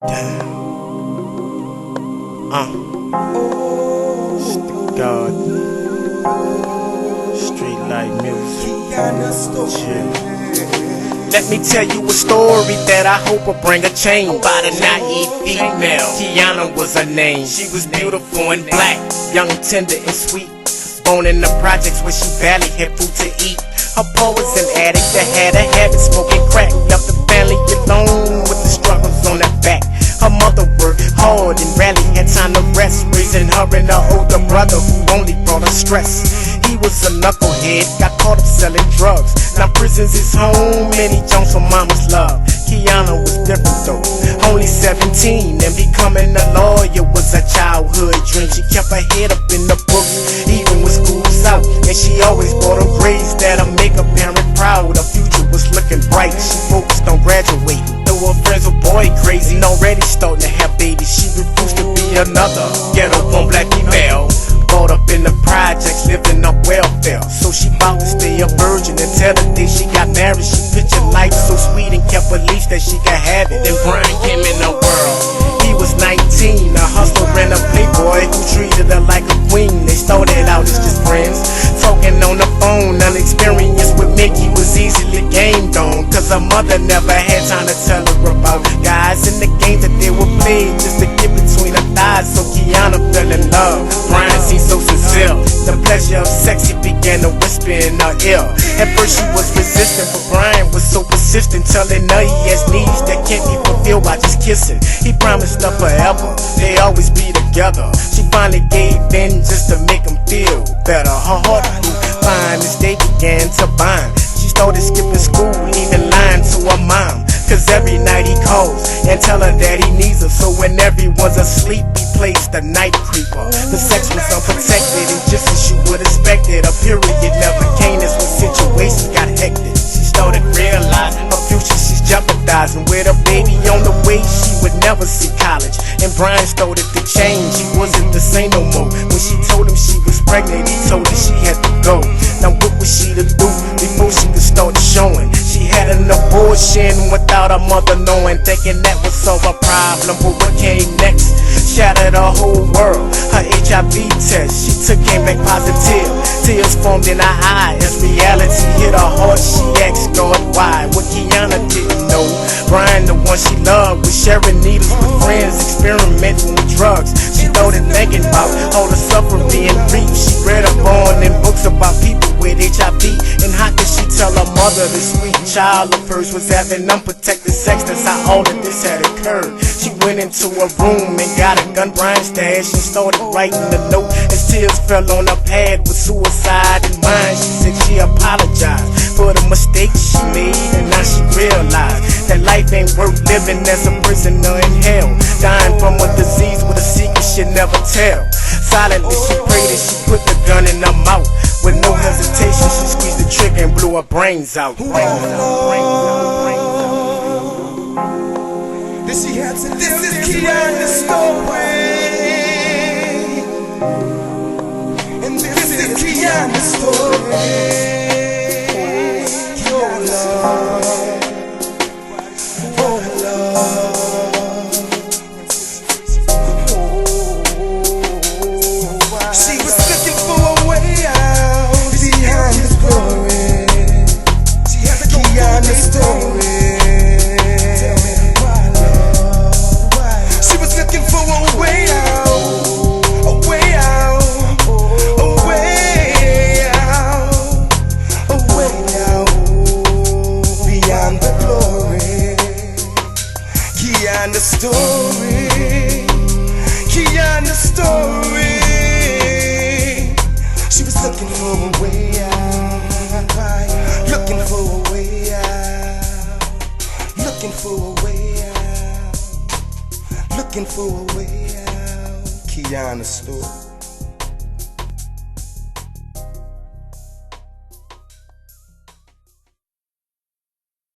Damn. Stick God. Street light music. Chill. Let me tell you a story that I hope will bring a change. By the naive female, Kianna was her name. She was beautiful and black, young, tender and sweet. Born in the projects where she barely had food to eat. Her pa was an addict that had a habit smoking crack. Left the family alone with the struggles on her back. Her mother worked hard and rarely had time to rest, raising her and her older brother who only brought her stress. He was a knucklehead, got caught up selling drugs. Now prison's his home and he jones for mama's love. Kianna was different though, only 17, and becoming a lawyer was a childhood dream. She kept her head up in the books, even when school's out, and she always brought her grades that'll make a parent proud. Her future was looking bright, she focused on graduating. Though her friends were boy crazy and already starting to have babies, she refused to be another ghetto-born black female. Brought up in the projects, living up welfare. So she bout to stay a virgin until the day she got married. She pictured life so sweet and kept beliefs that she could have it. Then Brian came in the world. He was 19, a hustler and a playboy who treated her like a queen. They started out as just friends, talking on the phone. Unexperienced with Mickey was easily gamed on, cause her mother never had time to tell her about guys in the game that they were playing just to get between her thighs. So Kianna fell in love. Brian seemed so sincere, the pleasure of sex he began to whisper in her ear. At first she was resistant, but Brian was so persistent, telling her he has needs that can't be fulfilled by just kissing. He promised her forever, they always be together. She finally gave in just to make him feel better. Her heart grew fine as they began to bind. She started skipping school, even lying to her mom, cause every night he calls and tell her that he needs her. So when everyone's asleep, he plays the night creeper. The sex was unprotected and just as you would expect it, a period never came as when situations got hectic. She started realizing her future she's jeopardizing. With a baby on the way, she would never see college. And Brian started to change, he wasn't the same no more. When she told him she was pregnant, he told her she had to go. Now what was she to do before she could start showing? She had an abortion without her mother knowing, thinking that would solve her problem. But what came next shattered her whole world. Her HIV test she took came back positive. Tears formed in her eyes as reality hit her heart. She asked God why. What Kianna didn't know, Brian, the one she loved, was sharing needles with friends, experimenting with drugs. She started thinking about all the suffering being brief. She read up on in books about people with HIV, and how could she tell her mother the sweet child of hers was having unprotected sex? That's how all of this had occurred. She went into a room and got a gun, Brian's stash, and started writing a note as tears fell on her pad with suicide in mind. She said she apologized for the mistakes she made, and now she realized that life ain't worth living as a prisoner in hell, dying from a disease with a secret she'll never tell. Silently she prayed and she put the gun in her mouth. With no hesitation she squeezed the trigger and blew her brains out. This is Kianna's story, and this is Kianna's story. Your love, oh love. She was looking for a way out behind this glory. Kianna's story. Kianna's story, Kianna's story. She was looking for a way out, looking for a way out, looking for a way out, looking for a way out. Kianna's story.